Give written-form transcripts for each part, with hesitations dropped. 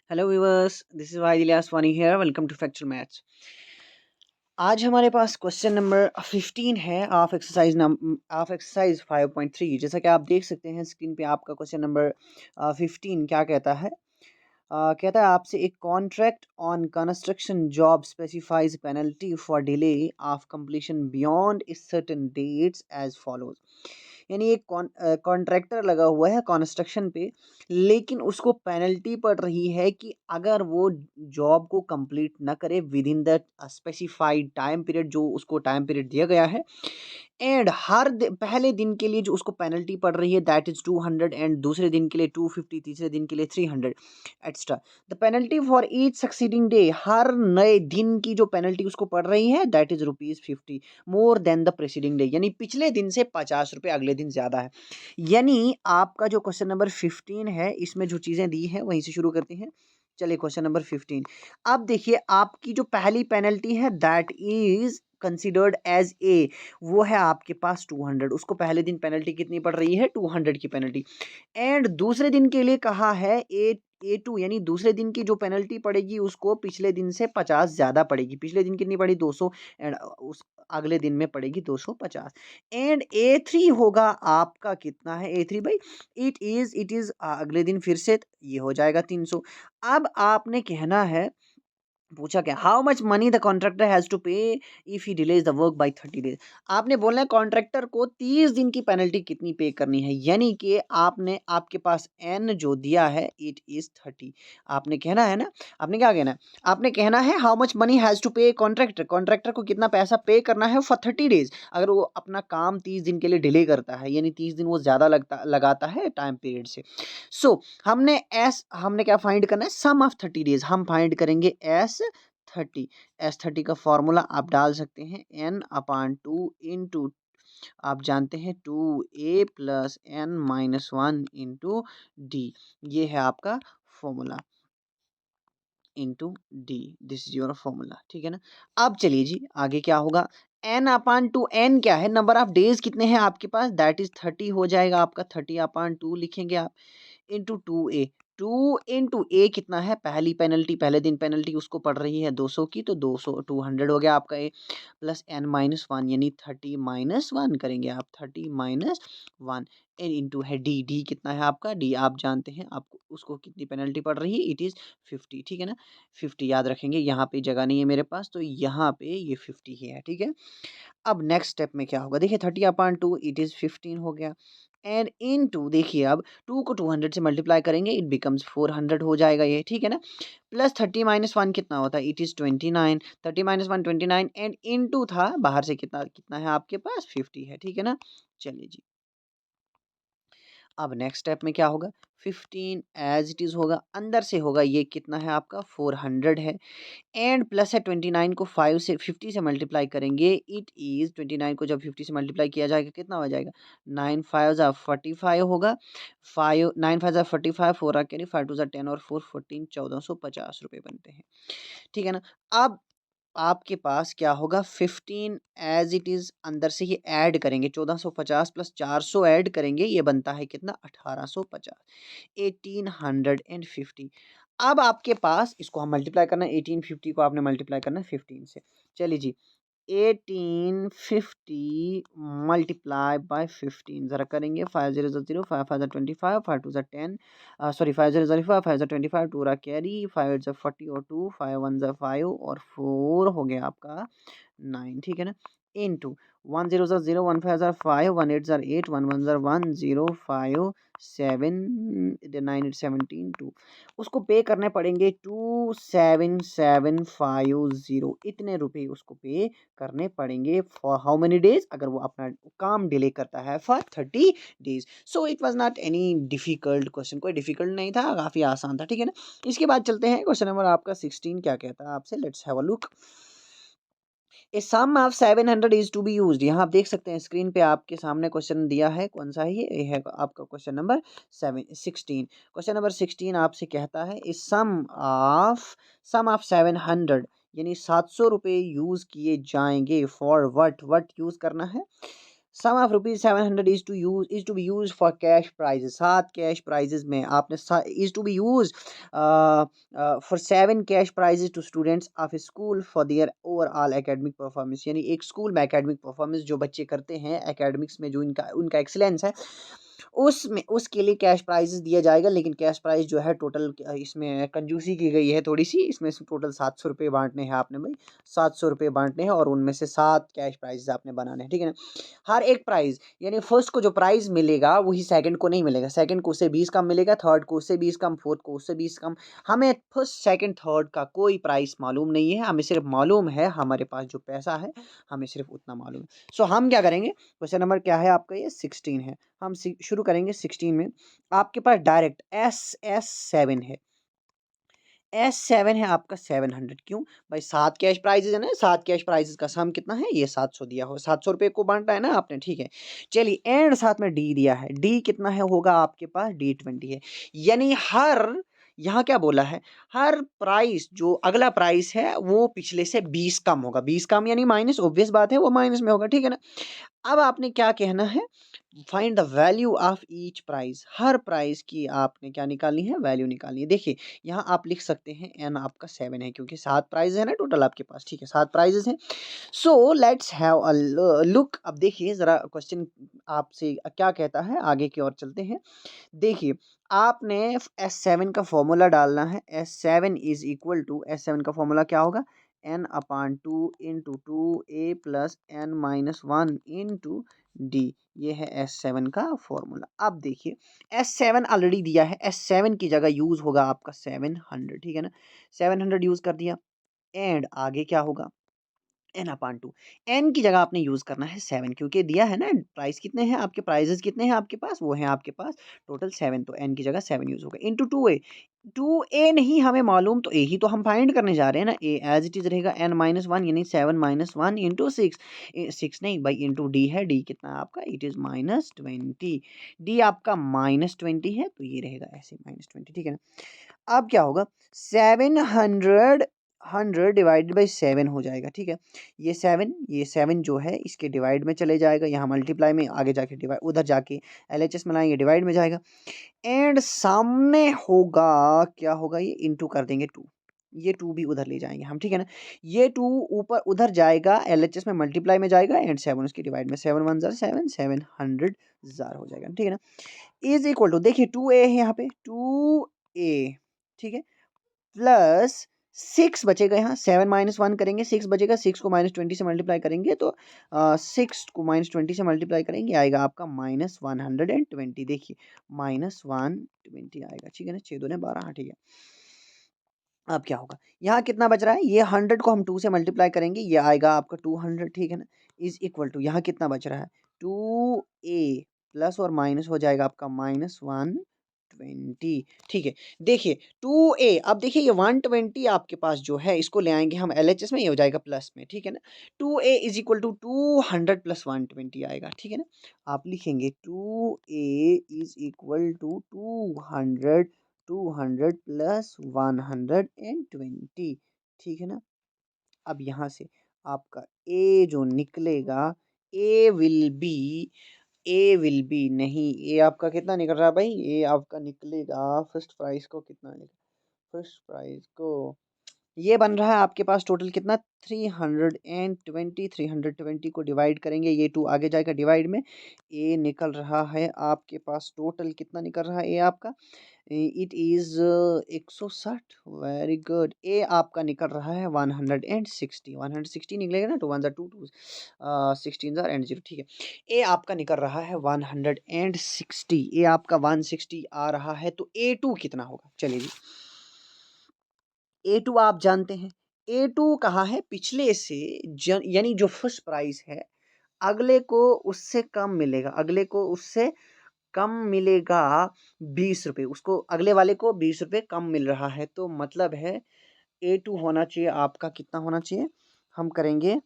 Hello viewers, this is Wahid Ilyas Wani here. Welcome to factual maths. आज हमारे पास question number 15 है of exercise 5.3। जैसा कि आप देख सकते हैं स्क्रीन पे आपका क्वेश्चन नंबर 15 क्या कहता है। कहता है आपसे एक contract on construction job specifies penalty for delay of completion beyond certain dates as follows. यानी एक कॉन्ट्रैक्टर लगा हुआ है कंस्ट्रक्शन पे, लेकिन उसको पेनल्टी पड़ रही है कि अगर वो जॉब को कंप्लीट ना करे with in the specified time period, जो उसको टाइम पीरियड दिया गया है। एंड पहले दिन के लिए जो उसको पेनल्टी पड़ रही है दैट इज 200, एंड दूसरे दिन के लिए 250, तीसरे दिन के लिए 300 extra. The penalty for each succeeding day, हर नए दिन की जो पेनल्टी उसको पड़ रही है that is ₹50 more than the preceding day. यानी पिछले दिन से 50 रुपये अगले दिन ज़्यादा है। यानी आपका जो क्वेश्चन नंबर 15 है इसमें जो चीज़ें दी हैं वहीं से शुरू करते हैं। चलिए क्वेश्चन नंबर 15। अब देखिए आपकी जो पहली पेनल्टी है that is considered as a, वो है आपके पास 200। उसको पहले दिन पेनल्टी कितनी पड़ रही है? 200 की पेनल्टी। एंड दूसरे दिन के लिए कहा है A2, यानी दूसरे दिन की जो पेनल्टी पड़ेगी उसको पिछले दिन से 50 ज़्यादा पड़ेगी। पिछले दिन कितनी पड़ी? 200। एंड उस अगले दिन में पड़ेगी 250। एंड A3 होगा आपका कितना है? A3 भाई इट इज़ अगले दिन फिर से ये हो जाएगा 300। अब आपने कहना है, पूछा क्या, how much money the contractor has to pay if he delays the work by 30 days. आपने बोलना है कॉन्ट्रैक्टर को 30 दिन की पेनल्टी कितनी पे करनी है। यानी कि आपने आपके पास एन जो दिया है इट इज 30। आपने कहना है ना, आपने क्या कहना है? आपने कहना है how much money has to pay contractor, contractor को कितना पैसा पे करना है फॉर 30 डेज। अगर वो अपना काम 30 दिन के लिए डिले करता है, यानी 30 दिन वो ज़्यादा लगाता है टाइम पीरियड से। सो हमने क्या फाइंड करना है? सम ऑफ 30 डेज हम फाइंड करेंगे S30। S30 का फॉर्मूला आप डाल सकते हैं N/2 इंटू, आप जानते हैं 2A plus N-1 into D. ये है आपका formula, into D. This is your formula, ठीक है ना। अब चलिए जी आगे क्या होगा। N/2, N क्या है? नंबर ऑफ डेज कितने हैं आपके पास? दैट इज 30 हो जाएगा आपका। 30/2 लिखेंगे आप, इंटू 2A। 2 इंटू A कितना है? पहली पेनल्टी, पहले दिन पेनल्टी उसको पड़ रही है 200 की, तो 200 हो गया आपका A, प्लस N-1 यानी 30-1 करेंगे आप, 30-1। एन इंटू है डी कितना है आपका? डी आप जानते हैं, आपको उसको कितनी पेनल्टी पड़ रही है? इट इज़ 50, ठीक है ना। 50 याद रखेंगे, यहाँ पे जगह नहीं है मेरे पास तो यहाँ पे ये 50 ही है, ठीक है। अब नेक्स्ट स्टेप में क्या होगा? देखिए 30/2 इट इज़ 15 हो गया। एंड इनटू, देखिए अब 2 को 200 से मल्टीप्लाई करेंगे इट बिकम्स 400 हो जाएगा ये, ठीक है ना। प्लस 30-1 कितना होता है? It is 29। 30-1 29, एंड इनटू था बाहर से कितना कितना है आपके पास? 50 है, ठीक है ना। चलिए जी अब नेक्स्ट स्टेप में क्या होगा? 15 एज इट इज़ होगा, अंदर से होगा ये कितना है आपका? 400 है। एंड प्लस है 29 को 50 से मल्टीप्लाई करेंगे इट इज़ 29 को जब 50 से मल्टीप्लाई किया जाएगा कितना हो जाएगा? 9 5 ज़ा 45 होगा। 5 9 5 ज़ा 45, 4 कैरी, 5 2 ज़ा 10 और 4 14, 1450 रुपये बनते हैं, ठीक है ना। अब आपके पास क्या होगा? 15 एज इट इज़ अंदर से ये ऐड करेंगे, 1450 प्लस 400 ऐड करेंगे, ये बनता है कितना? 1850, 1850। अब आपके पास इसको हम मल्टीप्लाई करना है, 1850 को आपने मल्टीप्लाई करना है 15 से। चलिए जी 1850 मल्टीप्लाई बाय 15 ज़रा करेंगे। 5 0 0, 5 5 25, 5 2 10, सॉरी 5 0 0 5 5 25, 2 कैरी, 5 8 40 और 2, 5 1 5 और 4 हो गया आपका 9, ठीक है ना। इनटू 1 0 0, 1 5 5, 1 8 8, 1 1 1 0 5 7, 9 8 17 2। उसको पे करने पड़ेंगे 27750, इतने रुपए उसको पे करने पड़ेंगे फॉर हाउ मेनी डेज? अगर वो अपना काम डिले करता है for 30 days. So it was not any difficult question, कोई डिफिकल्ट नहीं था, काफ़ी आसान था, ठीक है ना। इसके बाद चलते हैं क्वेश्चन नंबर आपका 16 क्या कहता है आपसे। Let's have a look. A sum of 700 is to be used. यहाँ आप देख सकते हैं स्क्रीन पे आपके सामने क्वेश्चन दिया है, कौन सा है ये है आपका क्वेश्चन नंबर 16। क्वेश्चन नंबर 16 आपसे कहता है इस सम ऑफ 700, यानी 700 रुपये यूज़ किए जाएंगे फॉर वट यूज़ करना है? Sum of rupees 700 is to be use for cash prizes. 7 cash prizes में आपने is to be use for 7 cash prizes to students of school for their overall academic performance. यानी एक school में academic performance जो बच्चे करते हैं academics में, जो इनका उनका एक्सीलेंस है, उसमें उसके लिए कैश प्राइजेस दिया जाएगा। लेकिन कैश प्राइस जो है टोटल, इसमें कंजूसी की गई है थोड़ी सी, इसमें से टोटल 700 रुपये बांटने हैं आपने भाई, 700 रुपये बांटने हैं और उनमें से 7 कैश प्राइजेस आपने बनाने हैं, ठीक है ना। हर एक प्राइज, यानी फर्स्ट को जो प्राइज मिलेगा वही सेकंड को नहीं मिलेगा, सेकंड को उससे 20 कम मिलेगा, थर्ड को उससे 20 कम, फोर्थ को उससे 20 कम। हमें फर्स्ट सेकंड थर्ड का कोई प्राइस मालूम नहीं है, हमें सिर्फ मालूम है हमारे पास जो पैसा है, हमें सिर्फ उतना मालूम है। सो हम क्या करेंगे, क्वेश्चन नंबर क्या है आपका, ये 16 है। हम शुरू करेंगे 16 में। आपके पास डायरेक्ट S7 है, S7 है आपका 700। क्यों भाई, 7 कैश प्राइजेज है ना, 7 कैश प्राइजेज का सम कितना है, ये 700 दिया हो, 700 रुपये को बांटा है ना आपने, ठीक है। चलिए एंड साथ में D दिया है, D कितना है होगा आपके पास, D20 है। यानी हर, यहाँ क्या बोला है, हर प्राइस जो अगला प्राइस है वो पिछले से 20 कम होगा, 20 कम यानी माइनस, ऑब्वियस बात है वो माइनस में होगा, ठीक है ना। अब आपने क्या कहना है, find the value of each price. Her price की आपने क्या निकालनी है, वैल्यू निकालनी है। देखिए यहाँ आप लिख सकते हैं एन आपका 7 है, क्योंकि 7 प्राइज है ना टोटल आपके पास, ठीक है, 7 प्राइजेस हैं। So let's have a look. अब देखिए जरा क्वेश्चन आपसे क्या कहता है, आगे की ओर चलते हैं। देखिए आपने S7 का फॉर्मूला डालना है। S7 is equal to, S7 का फॉर्मूला क्या होगा, n/2 into 2a plus n-1 into D. ये है S7 का फॉर्मूला। अब देखिए S7 ऑलरेडी दिया है, S7 की जगह यूज होगा आपका 700, ठीक है ना। 700 यूज कर दिया, एंड आगे क्या होगा, n/2। n की जगह आपने यूज करना है 7, क्योंकि दिया है ना प्राइस कितने हैं आपके, प्राइजेस कितने हैं आपके पास, वो हैं आपके पास टोटल 7, तो n की जगह 7 यूज होगा, इंटू 2a। 2a नहीं हमें मालूम, तो a ही तो हम फाइंड करने जा रहे हैं ना, a एज इट इज रहेगा n-1 यानी 7-1 इंटू 6, 6 नहीं भाई इंटू d है, d कितना है आपका, इट इज -20, d आपका -20 है, तो ये रहेगा ऐसे -20, ठीक है ना। अब क्या होगा, 700 डिवाइडेड बाई 7 हो जाएगा, ठीक है। ये 7 जो है इसके डिवाइड में चले जाएगा, यहाँ मल्टीप्लाई में, आगे जाके डिवाइड, उधर जाके LHS में लाएंगे, डिवाइड में जाएगा, एंड सामने होगा क्या होगा, ये इंटू कर देंगे 2, ये 2 भी उधर ले जाएंगे हम, ठीक है ना। ये 2 ऊपर उधर जाएगा, LHS में मल्टीप्लाई में जाएगा, एंड 7 उसकी डिवाइड में, 7 1 7, 700 जार हो जाएगा, ठीक है ना। इज इक्वल टू, देखिए 2a है यहाँ पे, 2a, ठीक है, प्लस 6 बचेगा, यहाँ 7-1 करेंगे, 6 बचेगा, 6 को -20 से मल्टीप्लाई करेंगे तो 6 को -20 से मल्टीप्लाई करेंगे, आएगा आपका -120। देखिए -120 आएगा, ठीक है ना, 6 दूने 12, हाँ ठीक है। अब क्या होगा, यहाँ कितना बच रहा है, ये 100 को हम 2 से मल्टीप्लाई करेंगे, ये आएगा आपका 200, ठीक है ना, इज इक्वल टू, यहाँ कितना बच रहा है, 2a प्लस और माइनस हो जाएगा आपका -120, ठीक है। देखिए 2a, अब देखिए ये 120 आपके पास जो है, इसको ले आएंगे हम LHS में, ये हो जाएगा प्लस में, ठीक है ना। 2a is equal to 200 plus 120 आएगा, ठीक है ना। आप लिखेंगे 2a is equal to 200 plus 120, ठीक है ना। अब यहाँ से आपका ए जो निकलेगा, ए विल बी, नहीं, ए आपका कितना निकल रहा है भाई, ए आपका निकलेगा फर्स्ट प्राइस को कितना निकल, फर्स्ट प्राइस को ये बन रहा है आपके पास टोटल कितना, 320, 320 को डिवाइड करेंगे, ये 2 आगे जाएगा डिवाइड में, ए निकल रहा है आपके पास टोटल कितना निकल रहा है, ए आपका, इट इज 160, वेरी गुड। ए आपका निकल रहा है 160, 160 निकलेगा ना, 2 1 2 2 16 एंड 0, ठीक है। ए आपका निकल रहा है 160, ए आपका 160 आ रहा है, तो A2 कितना होगा, चलिए जी। A2 आप जानते हैं, A2 कहाँ है, पिछले से, यानी जो फर्स्ट प्राइस है अगले को उससे कम मिलेगा, अगले को उससे कम मिलेगा 20 रुपये, उसको अगले वाले को 20 रुपये कम मिल रहा है, तो मतलब है A2 होना चाहिए आपका, कितना होना चाहिए, हम करेंगे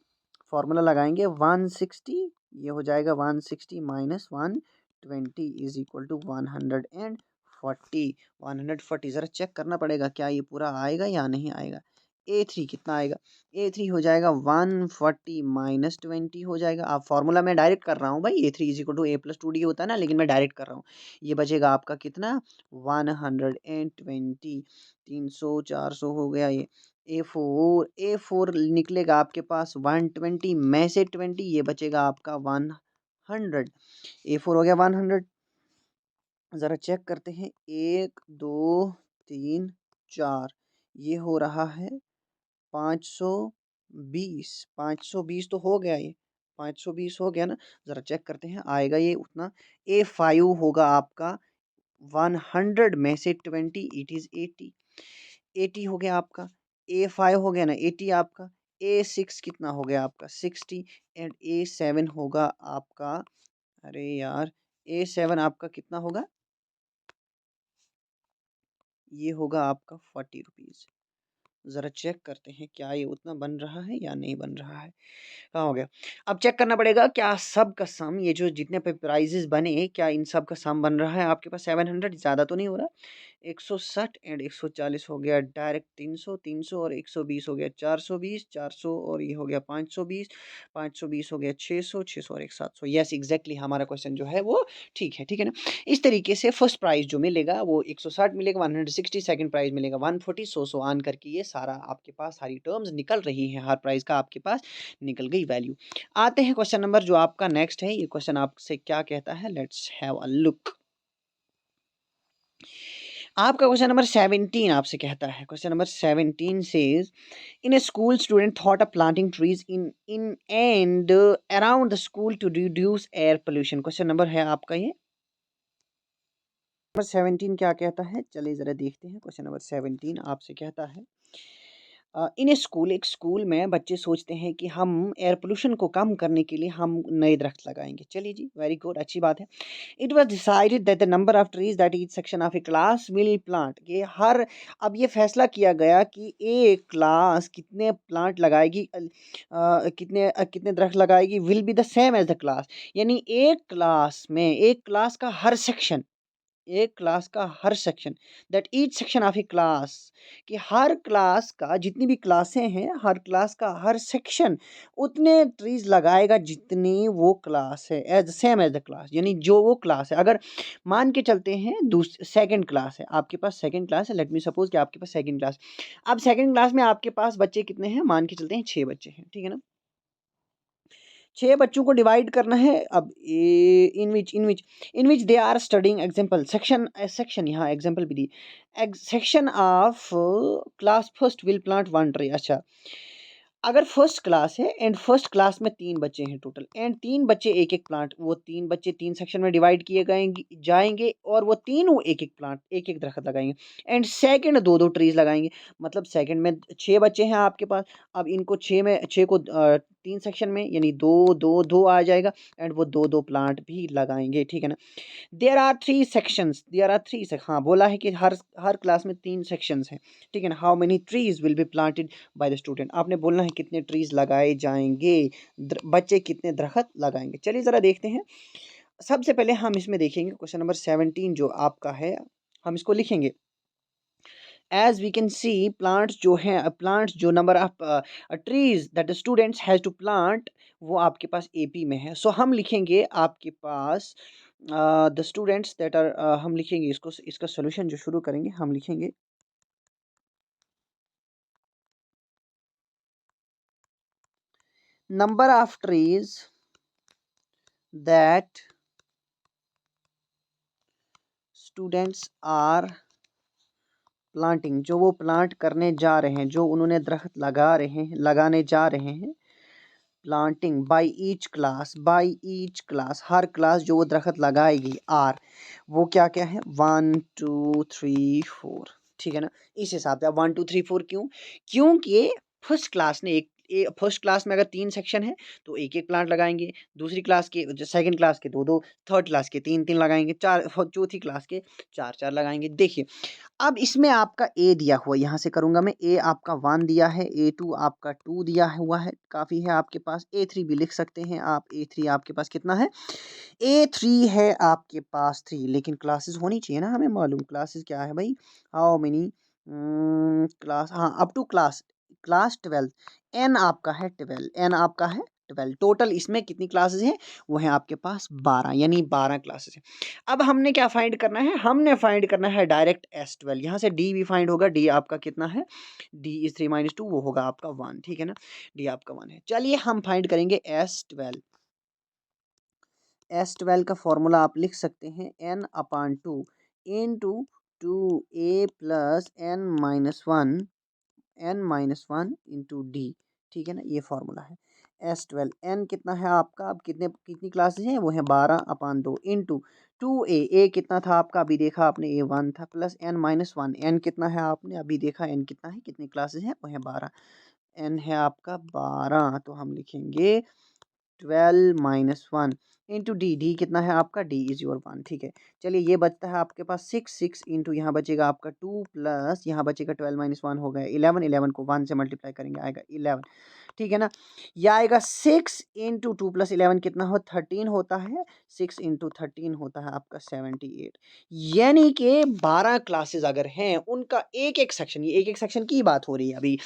फॉर्मूला लगाएंगे 160, ये हो जाएगा 160 माइनस 120 इज इक्वल टू 140, 140 ज़रा चेक करना पड़ेगा क्या ये पूरा आएगा या नहीं आएगा, A3 कितना आएगा, A3 हो जाएगा 140 माइनस 20 हो जाएगा। आप फार्मूला मैं डायरेक्ट कर रहा हूँ भाई, A3 is equal to A plus 2D होता है ना, लेकिन मैं डायरेक्ट कर रहा हूँ। ये बचेगा आपका कितना 120, 300 400 हो गया ये। A4 निकलेगा आपके पास 120 में से 20 ये बचेगा आपका 100। A4 हो गया 100। ज़रा चेक करते हैं, 1 2 3 4 ये हो रहा है 520। 520 तो हो गया ये, 520 हो गया ना। ज़रा चेक करते हैं आएगा ये उतना। A5 होगा आपका 100 में से 20 इट इज़ 80। 80 हो गया आपका। A5 हो गया ना 80 आपका। A6 कितना हो गया आपका 60 एंड A7 होगा आपका, अरे यार A7 आपका कितना होगा, ये होगा आपका 40 रुपीज़। ज़रा चेक करते हैं क्या ये उतना बन रहा है या नहीं बन रहा है। कहाँ हो गया, अब चेक करना पड़ेगा क्या सब का सम, ये जो जितने पे प्राइजेस बने क्या इन सब का सम बन रहा है आपके पास। 700 ज़्यादा तो नहीं हो रहा। 160 एंड 140 हो गया डायरेक्ट 300, 300 और 120 हो गया 420, 400 और ये हो गया 520, 520 हो गया 600, 600 और एक 700। यस एग्जैक्टली हमारा क्वेश्चन जो है वो ठीक है ना। इस तरीके से फर्स्ट प्राइस जो मिलेगा वो 160 मिलेगा, 160 सेकंड प्राइस मिलेगा 140, सो ऑन करके ये सारा आपके पास सारी टर्म्स निकल रही हैं, हर प्राइस का आपके पास निकल गई वैल्यू। आते हैं क्वेश्चन नंबर जो आपका नेक्स्ट है, ये क्वेश्चन आपसे क्या कहता है, लेट्स हैव अ लुक। आपका क्वेश्चन नंबर 17 आपसे कहता है, question number 17 says in a school student thought of planting trees in and around the school to reduce air pollution. Question number है आपका ये नंबर 17 क्या कहता है, चलिए ज़रा देखते हैं। क्वेश्चन नंबर 17 आपसे कहता है इन ए स्कूल, एक स्कूल में बच्चे सोचते हैं कि हम एयर पोल्यूशन को कम करने के लिए हम नए दरख्त लगाएंगे। चलिए जी, वेरी गुड, अच्छी बात है। It was decided that the number of trees that each section of a class will plant, ये हर, अब ये फैसला किया गया कि एक क्लास कितने प्लांट लगाएगी, कितने दरख्त लगाएगी, will be the same as the class. यानी एक क्लास का हर सेक्शन, एक क्लास का हर section, that each section of a class, कि हर क्लास का जितनी भी क्लासें हैं, हर क्लास का हर सेक्शन उतने ट्रीज लगाएगा जितनी वो क्लास है, as same as the class. यानी जो वो क्लास है, अगर मान के चलते हैं सेकंड क्लास है आपके पास, सेकंड क्लास है, लेट मी सपोज कि आपके पास सेकंड क्लास। अब सेकंड क्लास में आपके पास बच्चे कितने हैं, मान के चलते हैं 6 बच्चे हैं, ठीक है ना। 6 बच्चों को डिवाइड करना है। अब in which they are studying example section, section यहाँ एग्जाम्पल भी दी, section of class first will plant 1 tree. अच्छा, अगर फर्स्ट क्लास है एंड फर्स्ट क्लास में 3 बच्चे हैं टोटल, एंड 3 बच्चे एक एक प्लांट, वो 3 बच्चे 3 सेक्शन में डिवाइड किए जाएंगे और वो तीनों एक एक प्लांट, एक एक दरख्त लगाएंगे। एंड सेकंड 2-2 ट्रीज लगाएंगे। मतलब सेकंड में 6 बच्चे हैं आपके पास, अब इनको 6 को 3 सेक्शन में यानी 2 2 2 आ जाएगा, एंड वो 2-2 प्लांट भी लगाएंगे, ठीक है ना। देयर आर 3 हाँ बोला है कि हर क्लास में 3 सेक्शंस हैं, ठीक है ना। How many trees will be planted by the student, आपने बोलना है कितने ट्रीज लगाए जाएंगे, बच्चे कितने दरख्त लगाएंगे। चलिए ज़रा देखते हैं। सबसे पहले हम इसमें देखेंगे क्वेश्चन नंबर 17 जो आपका है, हम इसको लिखेंगे as we can see. Plants जो हैं, प्लांट्स जो number of trees that the students has to plant, वो आपके पास AP में है। सो हम लिखेंगे आपके पास द स्टूडेंट्स दैट आर, हम लिखेंगे इसको, इसका सोल्यूशन जो शुरू करेंगे हम लिखेंगे number of trees that students are planting, जो वो प्लांट करने जा रहे हैं, जो उन्होंने दरख्त लगाने जा रहे हैं। Planting by each class, her class जो वो दरख्त लगाएगी आर, वो क्या क्या है 1 2 3 4, ठीक है ना। इस हिसाब से अब 1 2 3 4 क्यों, क्योंकि फर्स्ट क्लास ने फर्स्ट क्लास में अगर 3 सेक्शन है तो एक एक प्लांट लगाएंगे, दूसरी क्लास के, सेकंड क्लास के 2 2, थर्ड क्लास के 3 3 लगाएंगे, चार, चौथी क्लास के 4 4 लगाएंगे। देखिए अब इसमें आपका ए दिया हुआ, यहाँ से करूँगा मैं, ए आपका 1 दिया है, A2 आपका 2 दिया हुआ है, काफ़ी है आपके पास। A3 भी लिख सकते हैं आप, A3 आपके पास कितना है, A3 है आपके पास 3, लेकिन क्लासेस होनी चाहिए ना, हमें मालूम क्लासेस क्या है भाई, हाउ मेनी क्लास, हाँ up to class, class 12, n आपका है 12, एन आपका है 12। टोटल इसमें कितनी क्लासेस हैं? वो है आपके पास 12, यानी 12 क्लासेस हैं। अब हमने क्या फाइंड करना है? हमने फाइंड करना है डायरेक्ट S12। यहाँ से D भी फाइंड होगा। D आपका कितना है? D इज 3 - 2, वो होगा आपका 1, ठीक है ना। D आपका 1 है। चलिए हम फाइंड करेंगे S12। S12 का फॉर्मूला आप लिख सकते हैं n/2 into 2a plus n-1 into D, ठीक है ना। ये फॉर्मूला है S12। n कितना है आपका? अब कितनी क्लासेस हैं? वो है 12/2 इंटू 2a, a कितना था आपका? अभी देखा आपने, a 1 था, प्लस n-1, n कितना है आपने अभी देखा, n कितना है, कितनी क्लासेस हैं? वो है 12, n है आपका 12, तो हम लिखेंगे 12 - 1 इंटू डी, डी कितना है आपका? डी इज योर 1, ठीक है। चलिए ये बचता है आपके पास 6 इंटू यहाँ बचेगा आपका 2 प्लस यहाँ बचेगा 12 - 1 हो गया 11, 11 को 1 से मल्टीप्लाई करेंगे आएगा 11, ठीक है ना। यह आएगा 6 इंटू 2 प्लस 11 कितना हो? 13 होता है। 6 इंटू 13 होता है आपका 78, यानी कि 12 क्लासेस अगर हैं उनका एक एक सेक्शन, ये एक एक सेक्शन की बात हो रही है अभी,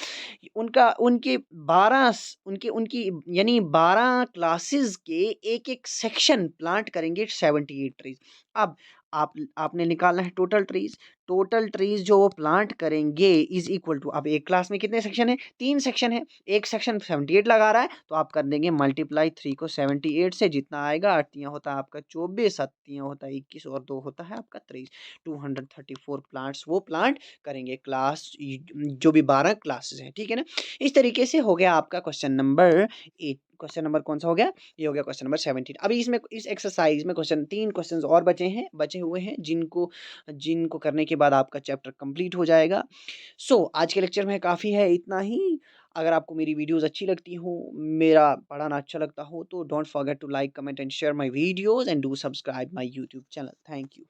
उनका उनके 12 उनके उनकी यानी 12 क्लासेस के एक एक सेक्शन प्लांट करेंगे 78 ट्रीज। अब आपने निकालना है टोटल ट्रीज। टोटल ट्रीज जो वो प्लांट करेंगे इज इक्वल टू, अब एक क्लास में कितने सेक्शन है? 3 सेक्शन है, एक सेक्शन 78 लगा रहा है, तो आप कर देंगे मल्टीप्लाई 3 को 78 से, जितना आएगा 8 तियां होता है आपका 24, 7 तियां होता है 21 और 2 होता है आपका 23। 234 प्लांट्स वो प्लांट करेंगे क्लास, जो भी 12 क्लासेस हैं, ठीक है ना। इस तरीके से हो गया आपका क्वेश्चन नंबर 8। क्वेश्चन नंबर कौन सा हो गया? ये हो गया क्वेश्चन नंबर 17। अभी इसमें इस एक्सरसाइज में तीन क्वेश्चंस और बचे हुए हैं, जिनको जिनको करने के बाद आपका चैप्टर कंप्लीट हो जाएगा। सो आज के लेक्चर में काफ़ी है, इतना ही। अगर आपको मेरी वीडियोस अच्छी लगती हो, मेरा पढ़ाना अच्छा लगता हो, तो don't forget to like, comment and share my videos and do subscribe my YouTube channel. Thank you.